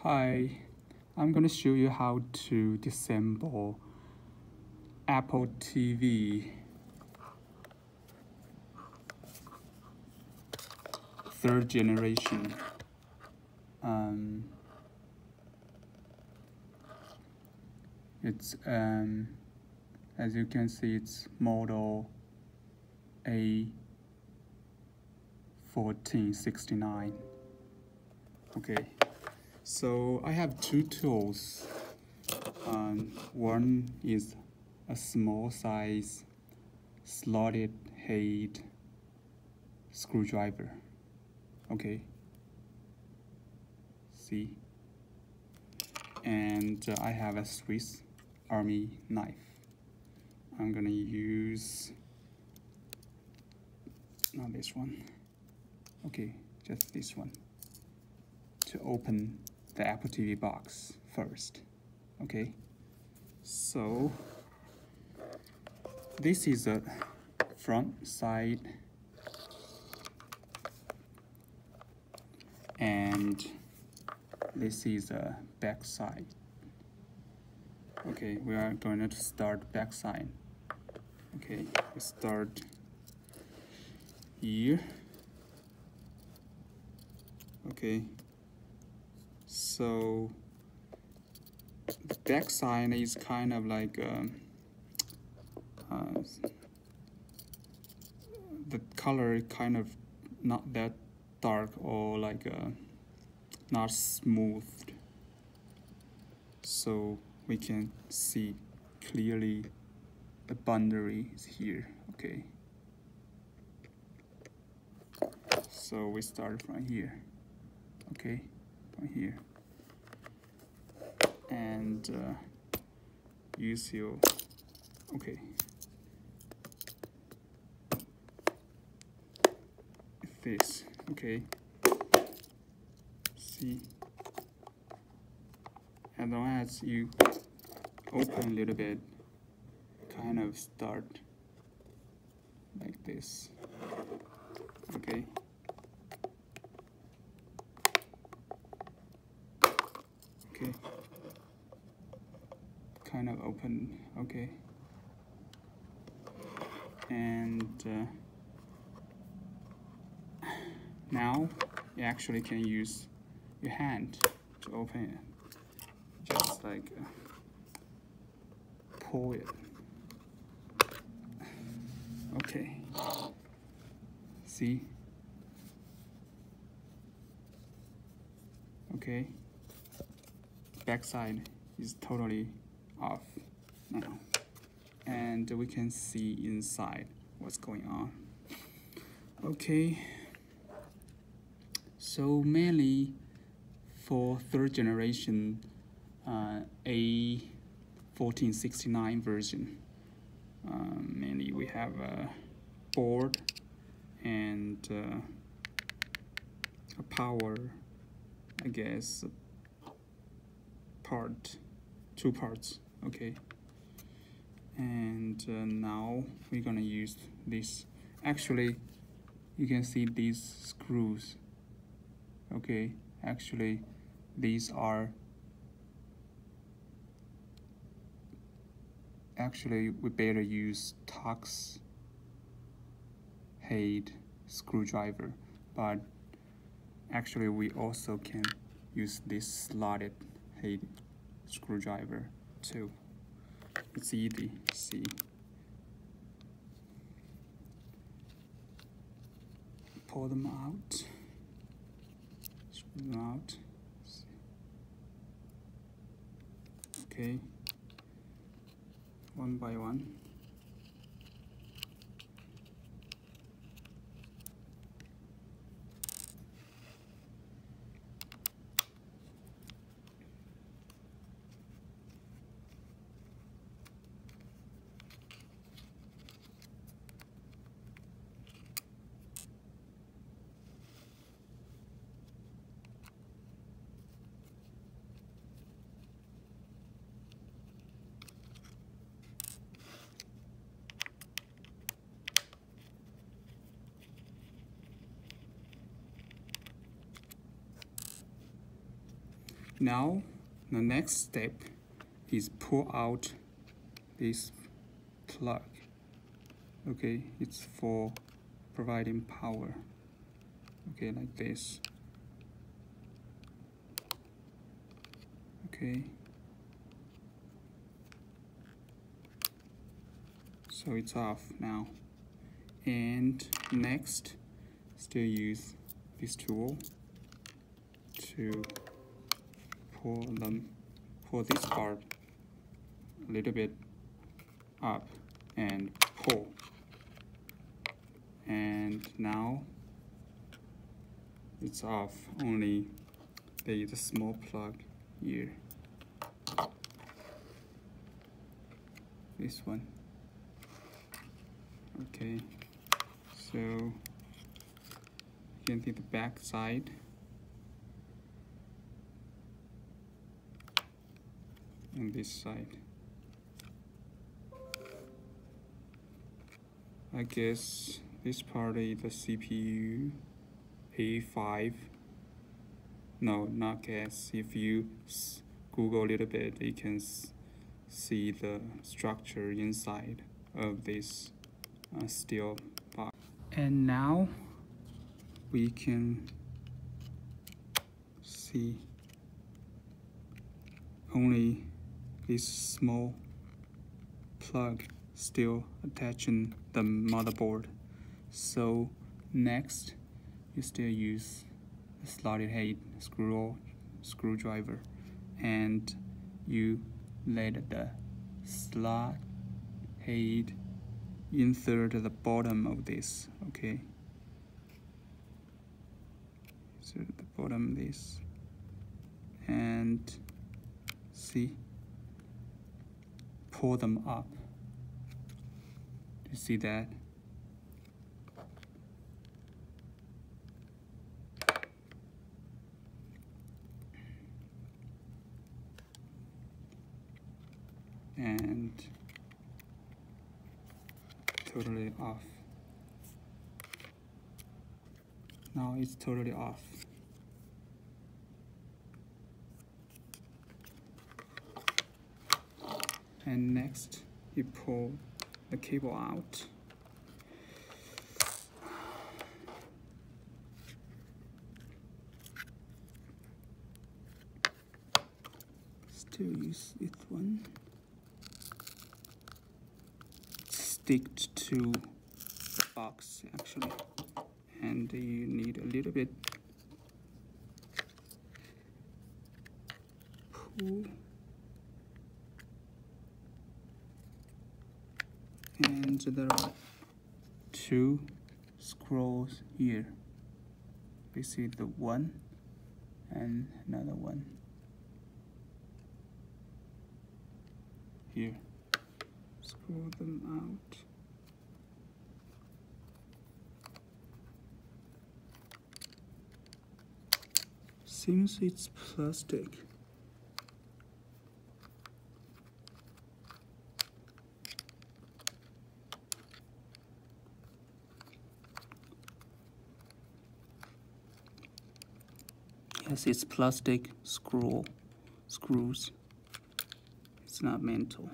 Hi, I'm going to show you how to disassemble Apple TV third generation. It's as you can see, it's model A1469. Okay, so I have two tools. One is a small size slotted head screwdriver. Okay, see, and I have a Swiss Army knife. I'm gonna use not this one. Okay, just this one to open the Apple TV box first. Okay, so this is the front side and this is the back side. Okay, we are going to start back side. Okay, we start here. Okay, so the back side is kind of like the color is kind of not that dark or like not smoothed, so we can see clearly the boundary is here. Okay, so we start from here. Okay, from here, and use your okay. This okay. See, as long as you open a little bit, kind of start like this. Okay. Okay. Kind of open. Okay. And now you actually can use your hand to open it, just like pull it. Okay, see? Okay, backside is totally off now, and we can see inside what's going on. Okay, so mainly for third generation A1469 version, mainly we have a board and a power, I guess, two parts. Okay, and now we're gonna use this. Actually, you can see these screws. Okay, actually these are we better use Torx head screwdriver, but actually we also can use this slotted head screwdriver too. It's easy, see. Pull them out. Screw them out. Okay, one by one. Now the next step is pull out this plug. Okay, it's for providing power. Okay, like this. Okay. So it's off now. And next, still use this tool to pull this part a little bit up and pull. And now it's off, only there is a small plug here. This one. Okay, so you can see the back side. And this side. I guess this part is the CPU A5. No, not guess. If you Google a little bit, you can see the structure inside of this steel box. And now we can see only this small plug still attaching the motherboard. So next, you still use the slotted head screwdriver, and you let the slot head insert the bottom of this. Okay, so the bottom of this, and see, pull them up. You see that? And totally off. Now it's totally off. And next, you pull the cable out. Still use this one. Stick to the box actually, and you need a little bit pull. And there are two screws here. We see the one and another one here. Screw them out. Seems it's plastic. Yes, it's plastic screws. It's not metal.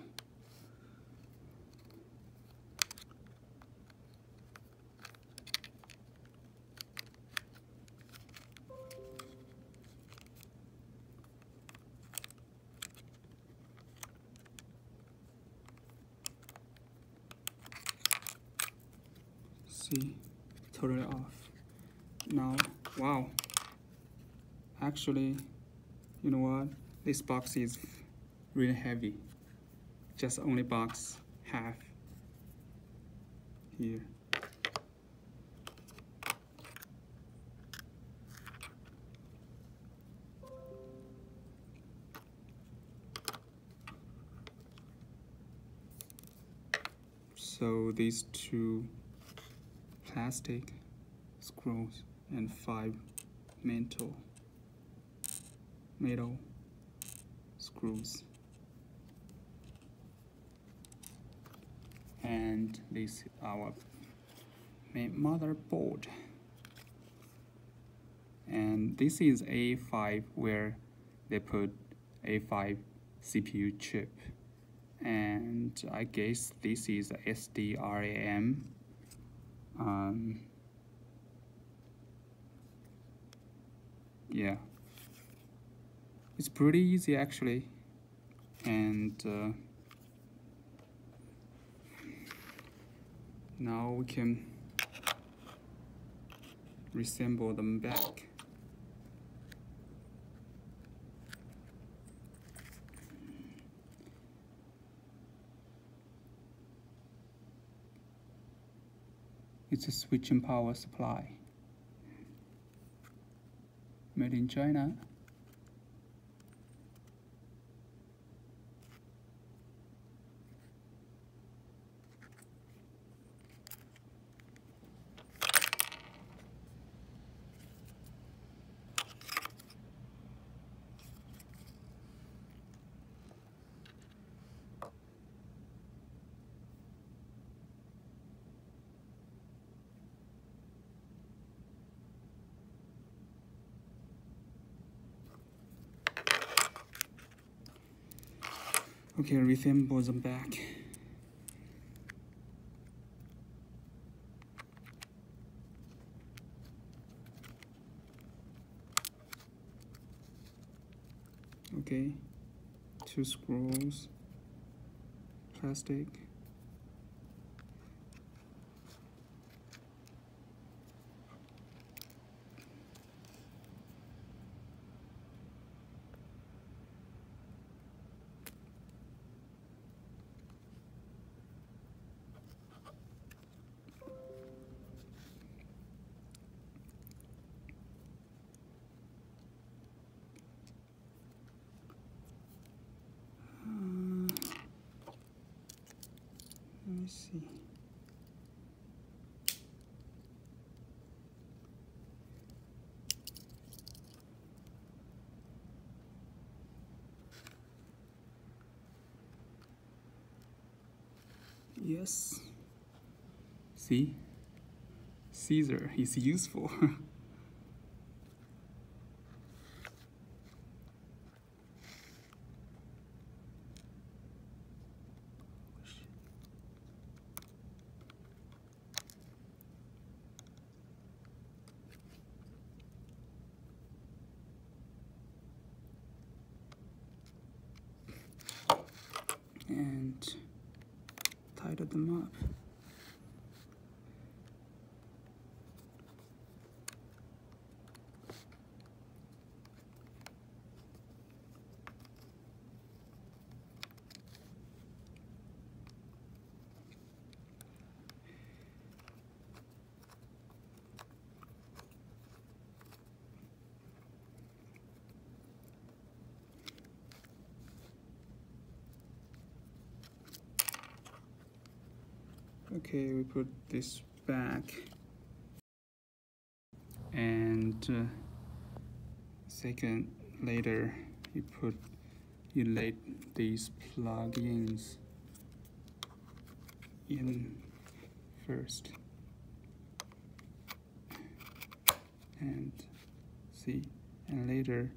See, totally off. Now, wow. Actually, you know what? This box is really heavy. Just only box half here. So these two plastic screws and 5 metal screws, and this is our main motherboard. And this is A5, where they put A5 CPU chip, and I guess this is a SDRAM. Yeah, it's pretty easy actually, and now we can reassemble them back. It's a switching power supply. Made in China. Okay, reassemble them back. Okay, 2 screws, plastic. Let me see. Yes. See? Scissor is useful. And tighten them up. Okay, we put this back, and second later you lay these plugins in first, and see, and later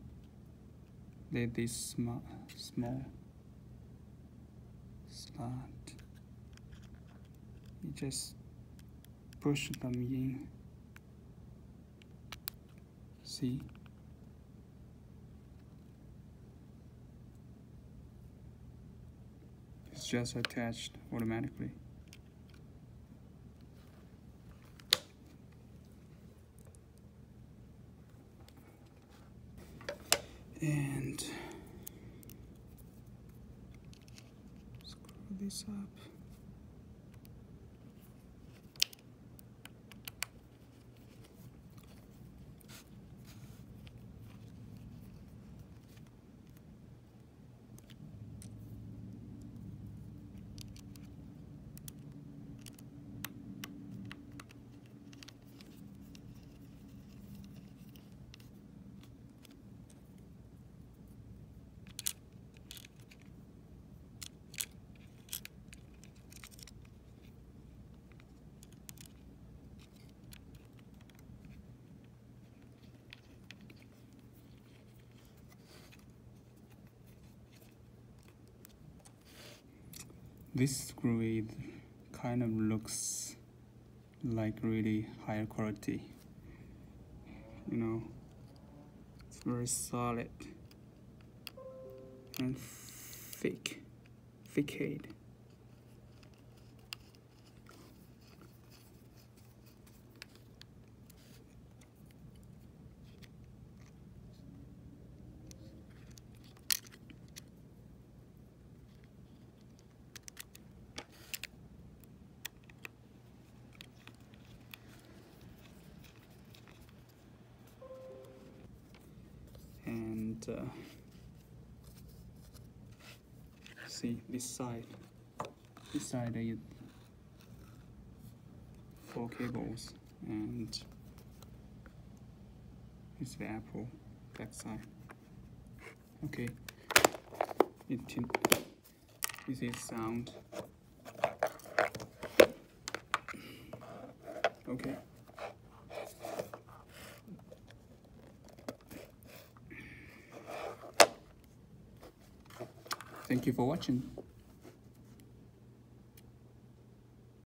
lay this small slot. You just push them in. See? It's just attached automatically. And screw this up. This screw is kind of looks like really higher quality. You know, it's very solid and thick head. And see this side is 4 cables, and it's the Apple backside. Okay, this is sound. Okay. Thank you for watching.